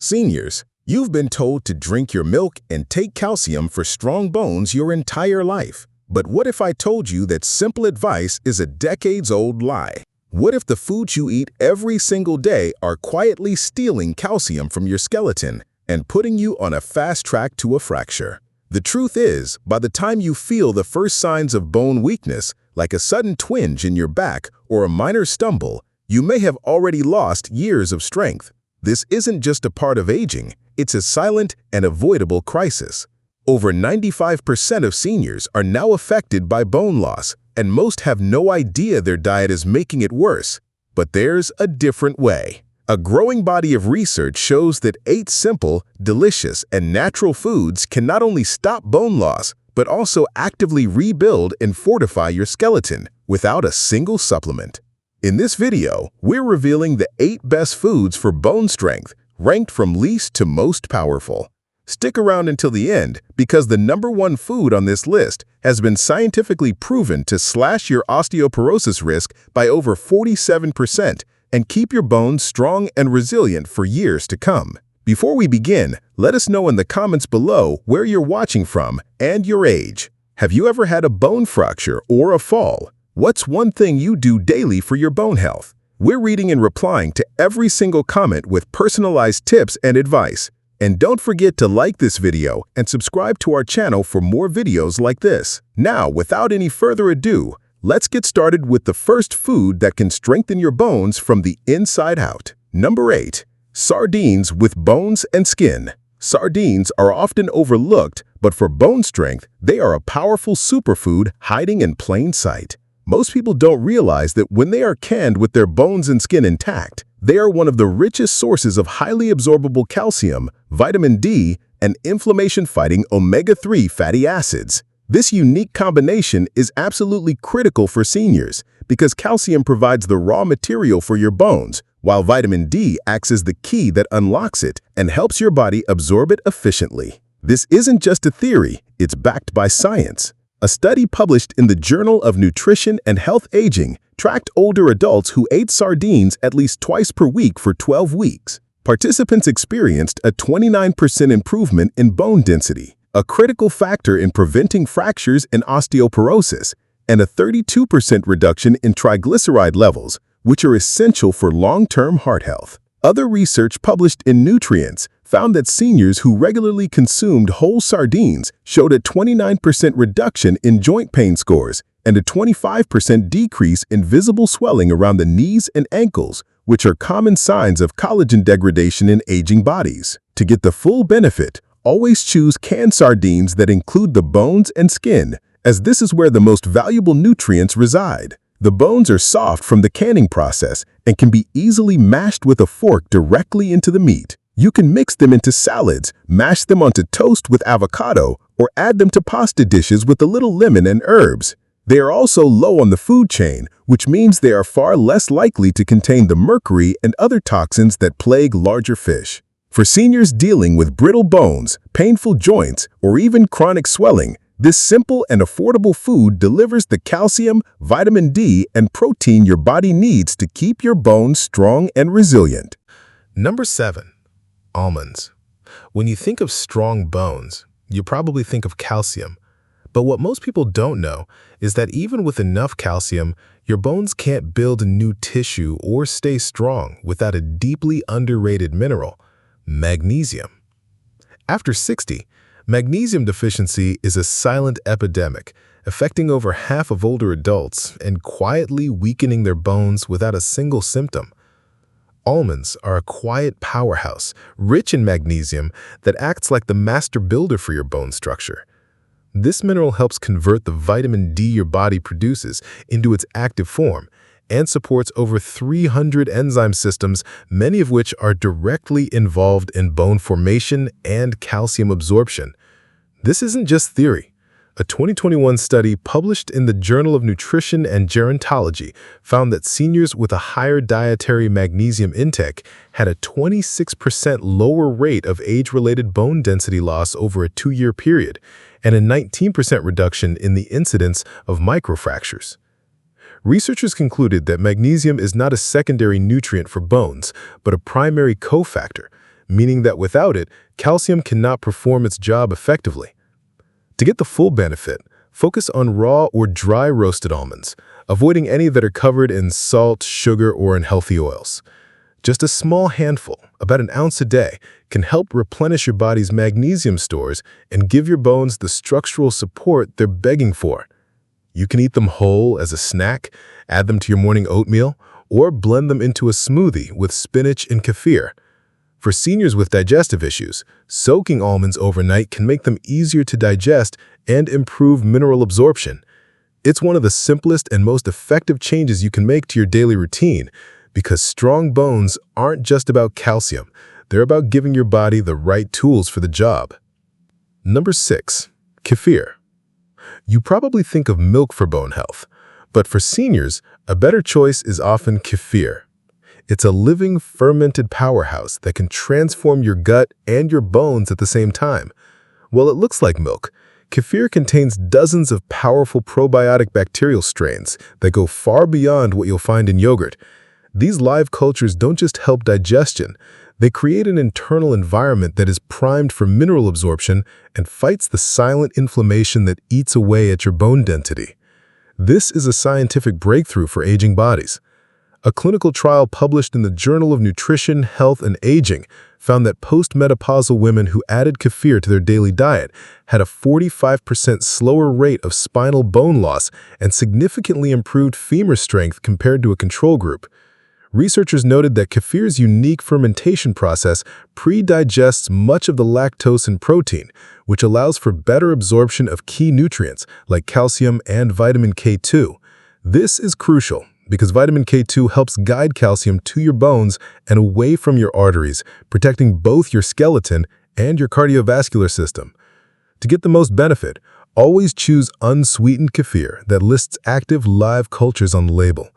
Seniors, you've been told to drink your milk and take calcium for strong bones your entire life. But what if I told you that simple advice is a decades-old lie? What if the foods you eat every single day are quietly stealing calcium from your skeleton and putting you on a fast track to a fracture? The truth is, by the time you feel the first signs of bone weakness, like a sudden twinge in your back or a minor stumble, you may have already lost years of strength. This isn't just a part of aging, it's a silent and avoidable crisis. Over 95% of seniors are now affected by bone loss, and most have no idea their diet is making it worse. But there's a different way. A growing body of research shows that 8 simple, delicious, and natural foods can not only stop bone loss, but also actively rebuild and fortify your skeleton without a single supplement. In this video, we're revealing the 8 best foods for bone strength, ranked from least to most powerful. Stick around until the end because the #1 food on this list has been scientifically proven to slash your osteoporosis risk by over 47% and keep your bones strong and resilient for years to come. Before we begin, let us know in the comments below where you're watching from and your age. Have you ever had a bone fracture or a fall? What's one thing you do daily for your bone health? We're reading and replying to every single comment with personalized tips and advice. And don't forget to like this video and subscribe to our channel for more videos like this. Now, without any further ado, let's get started with the first food that can strengthen your bones from the inside out. Number 8. Sardines with bones and skin. Sardines are often overlooked, but for bone strength, they are a powerful superfood hiding in plain sight. Most people don't realize that when they are canned with their bones and skin intact, they are one of the richest sources of highly absorbable calcium, vitamin D, and inflammation-fighting omega-3 fatty acids. This unique combination is absolutely critical for seniors because calcium provides the raw material for your bones, while vitamin D acts as the key that unlocks it and helps your body absorb it efficiently. This isn't just a theory, it's backed by science. A study published in the Journal of Nutrition and Health Aging tracked older adults who ate sardines at least twice per week for 12 weeks. Participants experienced a 29% improvement in bone density, a critical factor in preventing fractures and osteoporosis, and a 32% reduction in triglyceride levels, which are essential for long-term heart health. Other research published in Nutrients found that seniors who regularly consumed whole sardines showed a 29% reduction in joint pain scores and a 25% decrease in visible swelling around the knees and ankles, which are common signs of collagen degradation in aging bodies. To get the full benefit, always choose canned sardines that include the bones and skin, as this is where the most valuable nutrients reside. The bones are soft from the canning process and can be easily mashed with a fork directly into the meat. You can mix them into salads, mash them onto toast with avocado, or add them to pasta dishes with a little lemon and herbs. They are also low on the food chain, which means they are far less likely to contain the mercury and other toxins that plague larger fish. For seniors dealing with brittle bones, painful joints, or even chronic swelling, this simple and affordable food delivers the calcium, vitamin D, and protein your body needs to keep your bones strong and resilient. Number 7. Almonds. When you think of strong bones, you probably think of calcium. But what most people don't know is that even with enough calcium, your bones can't build new tissue or stay strong without a deeply underrated mineral, magnesium. After 60, magnesium deficiency is a silent epidemic, affecting over half of older adults and quietly weakening their bones without a single symptom. Almonds are a quiet powerhouse, rich in magnesium, that acts like the master builder for your bone structure. This mineral helps convert the vitamin D your body produces into its active form and supports over 300 enzyme systems, many of which are directly involved in bone formation and calcium absorption. This isn't just theory. A 2021 study published in the Journal of Nutrition and Gerontology found that seniors with a higher dietary magnesium intake had a 26% lower rate of age-related bone density loss over a 2-year period and a 19% reduction in the incidence of microfractures. Researchers concluded that magnesium is not a secondary nutrient for bones, but a primary cofactor, meaning that without it, calcium cannot perform its job effectively. To get the full benefit, focus on raw or dry roasted almonds, avoiding any that are covered in salt, sugar, or unhealthy oils. Just a small handful, about an ounce a day, can help replenish your body's magnesium stores and give your bones the structural support they're begging for. You can eat them whole as a snack, add them to your morning oatmeal, or blend them into a smoothie with spinach and kefir. For seniors with digestive issues, soaking almonds overnight can make them easier to digest and improve mineral absorption. It's one of the simplest and most effective changes you can make to your daily routine, because strong bones aren't just about calcium. They're about giving your body the right tools for the job. Number 6. Kefir. You probably think of milk for bone health, but for seniors, a better choice is often kefir. It's a living, fermented powerhouse that can transform your gut and your bones at the same time. While it looks like milk, kefir contains dozens of powerful probiotic bacterial strains that go far beyond what you'll find in yogurt. These live cultures don't just help digestion, they create an internal environment that is primed for mineral absorption and fights the silent inflammation that eats away at your bone density. This is a scientific breakthrough for aging bodies. A clinical trial published in the Journal of Nutrition, Health, and Aging found that postmenopausal women who added kefir to their daily diet had a 45% slower rate of spinal bone loss and significantly improved femur strength compared to a control group. Researchers noted that kefir's unique fermentation process pre-digests much of the lactose and protein, which allows for better absorption of key nutrients like calcium and vitamin K2. This is crucial because vitamin K2 helps guide calcium to your bones and away from your arteries, protecting both your skeleton and your cardiovascular system. To get the most benefit, always choose unsweetened kefir that lists active live cultures on the label.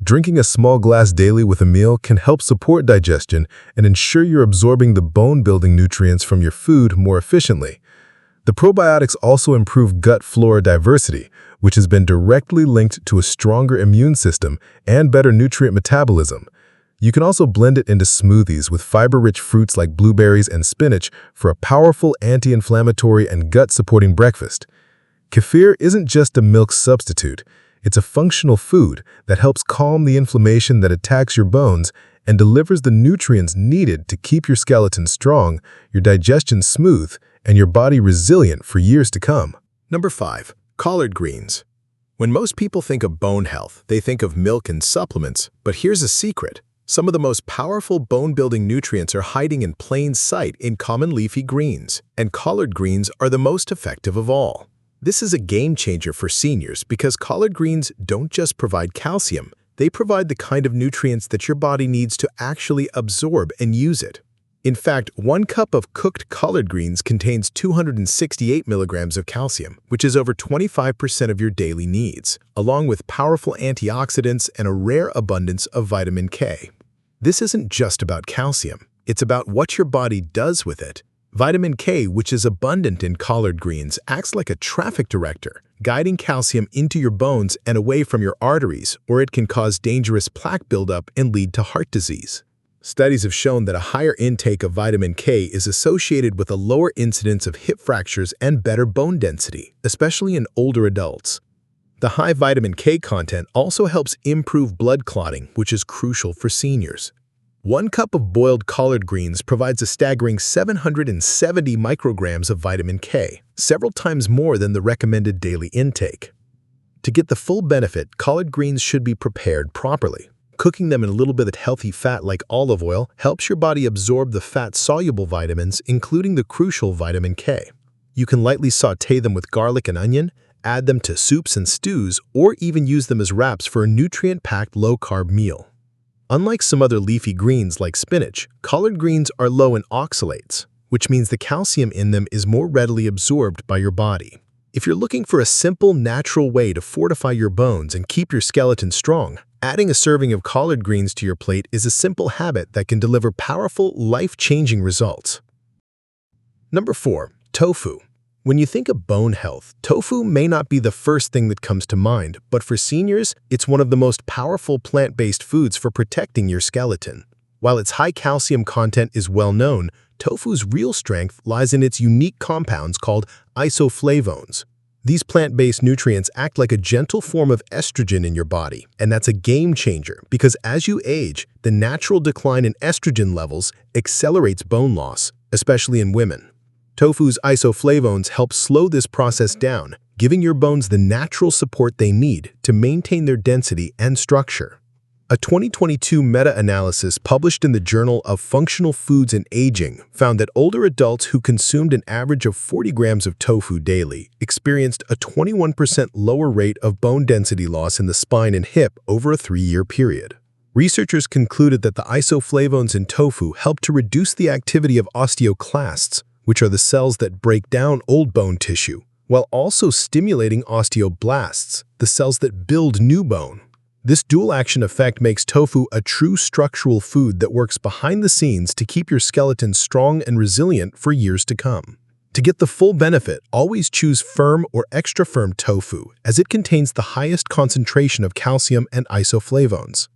Drinking a small glass daily with a meal can help support digestion and ensure you're absorbing the bone-building nutrients from your food more efficiently. The probiotics also improve gut flora diversity, which has been directly linked to a stronger immune system and better nutrient metabolism. You can also blend it into smoothies with fiber-rich fruits like blueberries and spinach for a powerful anti-inflammatory and gut-supporting breakfast. Kefir isn't just a milk substitute. It's a functional food that helps calm the inflammation that attacks your bones and delivers the nutrients needed to keep your skeleton strong, your digestion smooth, and your body resilient for years to come. Number 5. Collard greens. When most people think of bone health, they think of milk and supplements, but here's a secret. Some of the most powerful bone-building nutrients are hiding in plain sight in common leafy greens, and collard greens are the most effective of all. This is a game changer for seniors because collard greens don't just provide calcium, they provide the kind of nutrients that your body needs to actually absorb and use it. In fact, 1 cup of cooked collard greens contains 268 milligrams of calcium, which is over 25% of your daily needs, along with powerful antioxidants and a rare abundance of vitamin K. This isn't just about calcium, it's about what your body does with it. Vitamin K, which is abundant in collard greens, acts like a traffic director, guiding calcium into your bones and away from your arteries, or it can cause dangerous plaque buildup and lead to heart disease. Studies have shown that a higher intake of vitamin K is associated with a lower incidence of hip fractures and better bone density, especially in older adults. The high vitamin K content also helps improve blood clotting, which is crucial for seniors. 1 cup of boiled collard greens provides a staggering 770 micrograms of vitamin K, several times more than the recommended daily intake. To get the full benefit, collard greens should be prepared properly. Cooking them in a little bit of healthy fat like olive oil helps your body absorb the fat-soluble vitamins, including the crucial vitamin K. You can lightly sauté them with garlic and onion, add them to soups and stews, or even use them as wraps for a nutrient-packed low-carb meal. Unlike some other leafy greens like spinach, collard greens are low in oxalates, which means the calcium in them is more readily absorbed by your body. If you're looking for a simple, natural way to fortify your bones and keep your skeleton strong, adding a serving of collard greens to your plate is a simple habit that can deliver powerful, life-changing results. Number 4. Tofu. When you think of bone health, tofu may not be the first thing that comes to mind, but for seniors, it's one of the most powerful plant-based foods for protecting your skeleton. While its high calcium content is well known, tofu's real strength lies in its unique compounds called isoflavones. These plant-based nutrients act like a gentle form of estrogen in your body, and that's a game changer because as you age, the natural decline in estrogen levels accelerates bone loss, especially in women. Tofu's isoflavones help slow this process down, giving your bones the natural support they need to maintain their density and structure. A 2022 meta-analysis published in the Journal of Functional Foods and Aging found that older adults who consumed an average of 40 grams of tofu daily experienced a 21% lower rate of bone density loss in the spine and hip over a 3-year period. Researchers concluded that the isoflavones in tofu help to reduce the activity of osteoclasts, which are the cells that break down old bone tissue, while also stimulating osteoblasts, the cells that build new bone. This dual-action effect makes tofu a true structural food that works behind the scenes to keep your skeleton strong and resilient for years to come. To get the full benefit, always choose firm or extra-firm tofu, as it contains the highest concentration of calcium and isoflavones.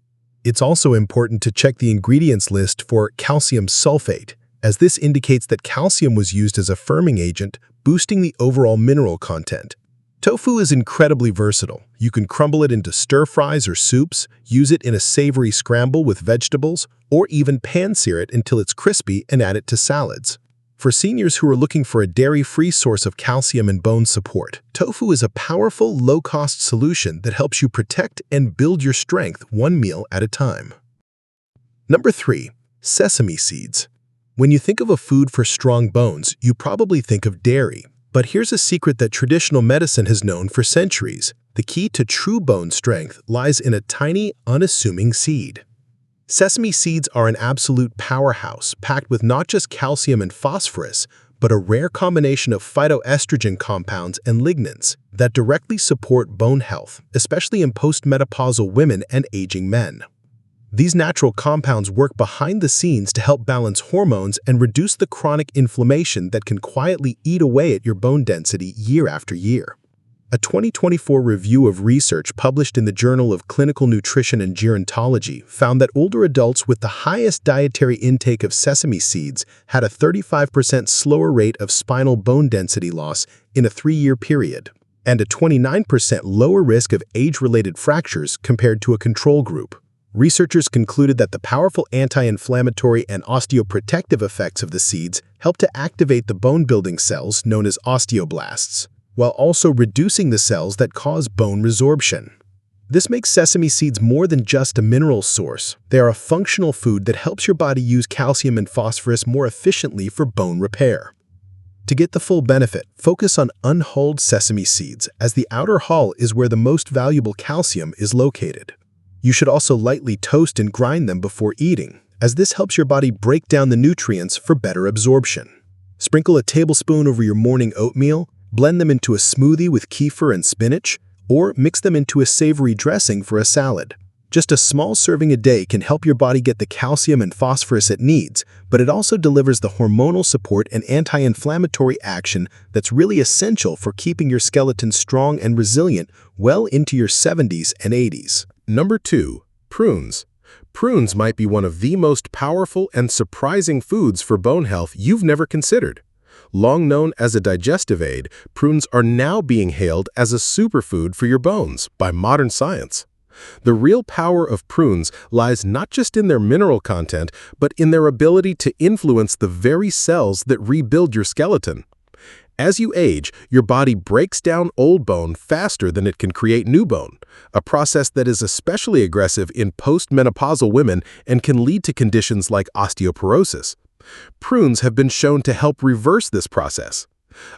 It's also important to check the ingredients list for calcium sulfate, as this indicates that calcium was used as a firming agent, boosting the overall mineral content. Tofu is incredibly versatile. You can crumble it into stir-fries or soups, use it in a savory scramble with vegetables, or even pan-sear it until it's crispy and add it to salads. For seniors who are looking for a dairy-free source of calcium and bone support, tofu is a powerful, low-cost solution that helps you protect and build your strength one meal at a time. Number 3. Sesame seeds. When you think of a food for strong bones, you probably think of dairy. But here's a secret that traditional medicine has known for centuries. The key to true bone strength lies in a tiny, unassuming seed. Sesame seeds are an absolute powerhouse, packed with not just calcium and phosphorus, but a rare combination of phytoestrogen compounds and lignans that directly support bone health, especially in postmenopausal women and aging men. These natural compounds work behind the scenes to help balance hormones and reduce the chronic inflammation that can quietly eat away at your bone density year after year. A 2024 review of research published in the Journal of Clinical Nutrition and Gerontology found that older adults with the highest dietary intake of sesame seeds had a 35% slower rate of spinal bone density loss in a 3-year period, and a 29% lower risk of age-related fractures compared to a control group. Researchers concluded that the powerful anti-inflammatory and osteoprotective effects of the seeds help to activate the bone-building cells known as osteoblasts, while also reducing the cells that cause bone resorption. This makes sesame seeds more than just a mineral source. They are a functional food that helps your body use calcium and phosphorus more efficiently for bone repair. To get the full benefit, focus on unhulled sesame seeds, as the outer hull is where the most valuable calcium is located. You should also lightly toast and grind them before eating, as this helps your body break down the nutrients for better absorption. Sprinkle a tablespoon over your morning oatmeal, blend them into a smoothie with kefir and spinach, or mix them into a savory dressing for a salad. Just a small serving a day can help your body get the calcium and phosphorus it needs, but it also delivers the hormonal support and anti-inflammatory action that's really essential for keeping your skeleton strong and resilient well into your 70s and 80s. Number 2. Prunes. Prunes might be one of the most powerful and surprising foods for bone health you've never considered. Long known as a digestive aid, prunes are now being hailed as a superfood for your bones by modern science. The real power of prunes lies not just in their mineral content, but in their ability to influence the very cells that rebuild your skeleton. As you age, your body breaks down old bone faster than it can create new bone, a process that is especially aggressive in postmenopausal women and can lead to conditions like osteoporosis. Prunes have been shown to help reverse this process.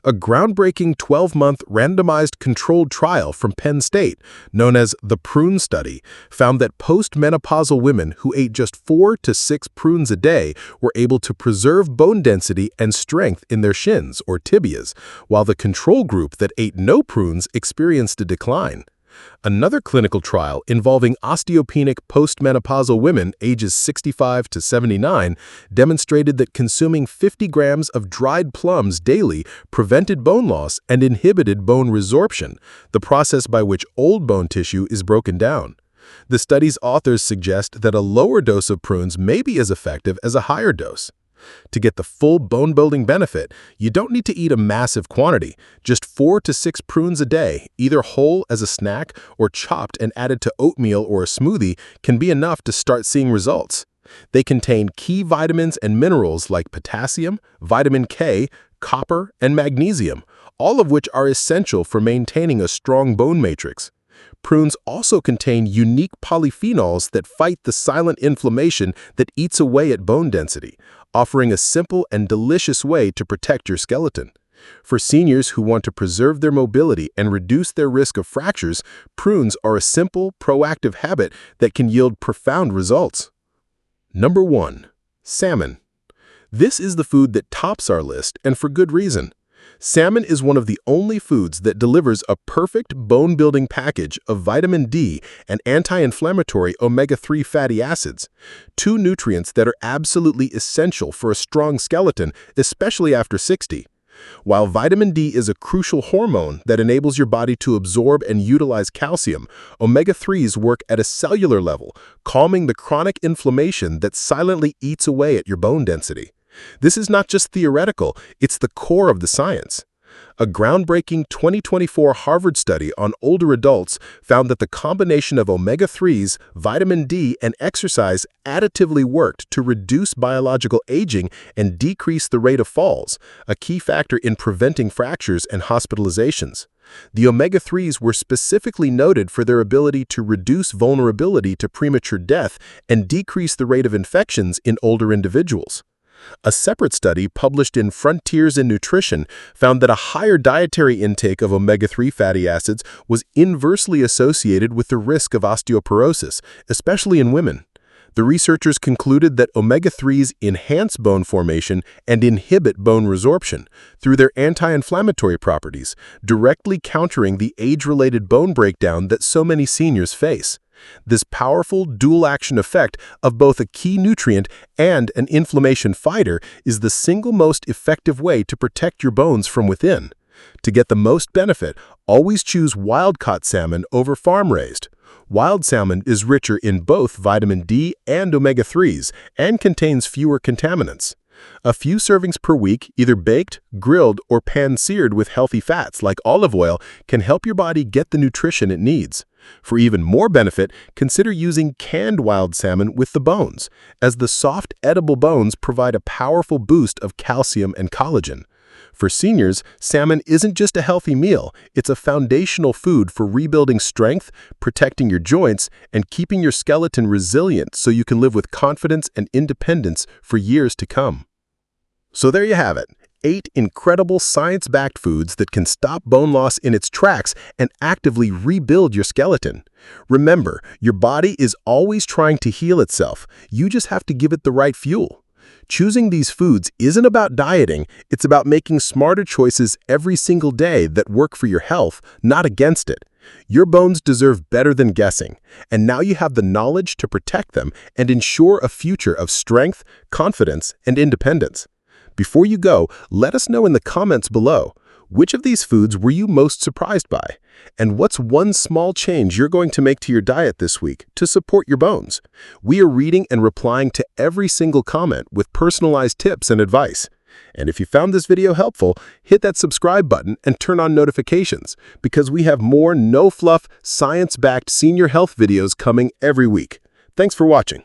A groundbreaking 12-month randomized controlled trial from Penn State, known as the Prune Study, found that postmenopausal women who ate just 4 to 6 prunes a day were able to preserve bone density and strength in their shins or tibias, while the control group that ate no prunes experienced a decline. Another clinical trial involving osteopenic postmenopausal women ages 65 to 79 demonstrated that consuming 50 grams of dried plums daily prevented bone loss and inhibited bone resorption, the process by which old bone tissue is broken down. The study's authors suggest that a lower dose of prunes may be as effective as a higher dose. To get the full bone-building benefit, you don't need to eat a massive quantity. Just 4 to 6 prunes a day, either whole as a snack or chopped and added to oatmeal or a smoothie, can be enough to start seeing results. They contain key vitamins and minerals like potassium, vitamin K, copper, and magnesium, all of which are essential for maintaining a strong bone matrix. Prunes also contain unique polyphenols that fight the silent inflammation that eats away at bone density, offering a simple and delicious way to protect your skeleton. For seniors who want to preserve their mobility and reduce their risk of fractures, prunes are a simple, proactive habit that can yield profound results. Number 1. Salmon. This is the food that tops our list, and for good reason. Salmon is one of the only foods that delivers a perfect bone-building package of vitamin D and anti-inflammatory omega-3 fatty acids, two nutrients that are absolutely essential for a strong skeleton, especially after 60. While vitamin D is a crucial hormone that enables your body to absorb and utilize calcium, omega-3s work at a cellular level, calming the chronic inflammation that silently eats away at your bone density. This is not just theoretical, it's the core of the science. A groundbreaking 2024 Harvard study on older adults found that the combination of omega-3s, vitamin D, and exercise additively worked to reduce biological aging and decrease the rate of falls, a key factor in preventing fractures and hospitalizations. The omega-3s were specifically noted for their ability to reduce vulnerability to premature death and decrease the rate of infections in older individuals. A separate study published in Frontiers in Nutrition found that a higher dietary intake of omega-3 fatty acids was inversely associated with the risk of osteoporosis, especially in women. The researchers concluded that omega-3s enhance bone formation and inhibit bone resorption through their anti-inflammatory properties, directly countering the age-related bone breakdown that so many seniors face. This powerful dual-action effect of both a key nutrient and an inflammation fighter is the single most effective way to protect your bones from within. To get the most benefit, always choose wild-caught salmon over farm-raised. Wild salmon is richer in both vitamin D and omega-3s and contains fewer contaminants. A few servings per week, either baked, grilled, or pan-seared with healthy fats like olive oil, can help your body get the nutrition it needs. For even more benefit, consider using canned wild salmon with the bones, as the soft, edible bones provide a powerful boost of calcium and collagen. For seniors, salmon isn't just a healthy meal, it's a foundational food for rebuilding strength, protecting your joints, and keeping your skeleton resilient so you can live with confidence and independence for years to come. So there you have it. 8 incredible science-backed foods that can stop bone loss in its tracks and actively rebuild your skeleton. Remember, your body is always trying to heal itself. You just have to give it the right fuel. Choosing these foods isn't about dieting, it's about making smarter choices every single day that work for your health, not against it. Your bones deserve better than guessing, and now you have the knowledge to protect them and ensure a future of strength, confidence, and independence. Before you go, let us know in the comments below, which of these foods were you most surprised by? And what's one small change you're going to make to your diet this week to support your bones? We are reading and replying to every single comment with personalized tips and advice. And if you found this video helpful, hit that subscribe button and turn on notifications, because we have more no-fluff, science-backed senior health videos coming every week. Thanks for watching.